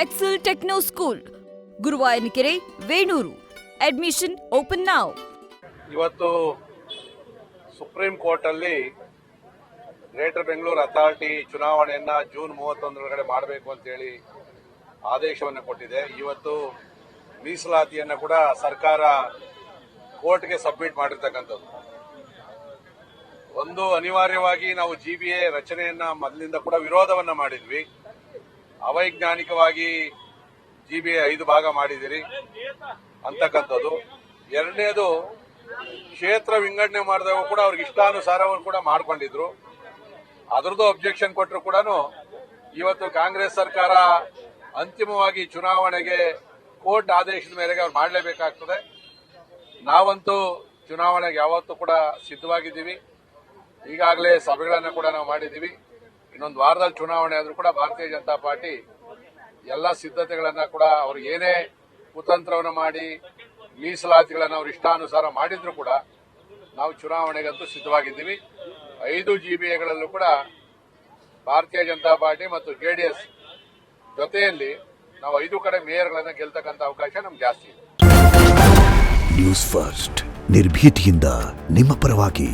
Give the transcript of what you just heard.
Excel techno school, Guruvayanakere, Venur. Admission open now. ಇವತ್ತು supreme court ಅಲ್ಲಿ greater Bengaluru authority ಚುನಾವಣೆಯನ್ನ June 31 ಮಾಡಬೇಕು ಅಂತ ಹೇಳಿ ಆದೇಶವನ್ನು ಕೊಟ್ಟಿದೆ. ಇವತ್ತು ಮೀಸಲಾತಿಯನ್ನ ಕೂಡ ಸರ್ಕಾರ ಕೋರ್ಟ್ಗೆ ಸಬ್ಮಿಟ್ ಮಾಡಿರ್ತಕ್ಕಂಥದ್ದು. ಒಂದು ಅನಿವಾರ್ಯವಾಗಿ ನಾವು ಜಿಬಿಎ ರಚನೆಯನ್ನ ಮೊದಲಿಂದ ಕೂಡ ವಿರೋಧವನ್ನ ಮಾಡಿದ್ವಿ. ಅವೈಜ್ಞಾನಿಕವಾಗಿ ಜಿಬಿಎ 5 ಭಾಗ ಮಾಡಿದಿರಿ ಅಂತಕ್ಕಂಥದ್ದು. ಎರಡನೇದು, ಕ್ಷೇತ್ರ ವಿಂಗಡಣೆ ಮಾಡಿದಾಗ ಕೂಡ ಅವ್ರಿಗೆ ಇಷ್ಟಾನುಸಾರವನ್ನು ಕೂಡ ಮಾಡ್ಕೊಂಡಿದ್ರು. ಅದರದ್ದು ಅಬ್ಜೆಕ್ಷನ್ ಕೊಟ್ಟರು ಕೂಡ ಇವತ್ತು ಕಾಂಗ್ರೆಸ್ ಸರ್ಕಾರ ಅಂತಿಮವಾಗಿ ಚುನಾವಣೆಗೆ ಕೋರ್ಟ್ ಆದೇಶದ ಮೇರೆಗೆ ಅವ್ರು ಮಾಡಲೇಬೇಕಾಗ್ತದೆ. ನಾವಂತೂ ಚುನಾವಣೆಗೆ ಯಾವತ್ತೂ ಕೂಡ ಸಿದ್ಧವಾಗಿದ್ದೀವಿ. ಈಗಾಗಲೇ ಸಭೆಗಳನ್ನು ಕೂಡ ನಾವು ಮಾಡಿದ್ದೀವಿ. ಇನ್ನೊಂದು ವಾರದಲ್ಲಿ ಚುನಾವಣೆ ಆದರೂ ಕೂಡ ಭಾರತೀಯ ಜನತಾ ಪಾರ್ಟಿ ಎಲ್ಲ ಸಿದ್ಧತೆಗಳನ್ನ ಕೂಡ ಅವ್ರು ಏನೇ ಕುತಂತ್ರವನ್ನು ಮಾಡಿ ಮೀಸಲಾತಿಗಳನ್ನು ಅವ್ರು ಇಷ್ಟಾನುಸಾರ ಮಾಡಿದ್ರು ಕೂಡ ನಾವು ಚುನಾವಣೆಗಂತೂ ಸಿದ್ಧವಾಗಿದ್ದೀವಿ. 5 ಜಿಬಿಎಗಳಲ್ಲೂ ಕೂಡ ಭಾರತೀಯ ಜನತಾ ಪಾರ್ಟಿ ಮತ್ತು ಜೆಡಿಎಸ್ ಜೊತೆಯಲ್ಲಿ ನಾವು 5 ಕಡೆ ಮೇಯರ್ಗಳನ್ನ ಗೆಲ್ತಕ್ಕಂಥ ಅವಕಾಶ ನಮ್ಗೆ ಜಾಸ್ತಿ ಇದೆ. ನ್ಯೂಸ್ ಫಸ್ಟ್, ನಿರ್ಭೀತಿಯಿಂದ ನಿಮ್ಮ ಪರವಾಗಿ.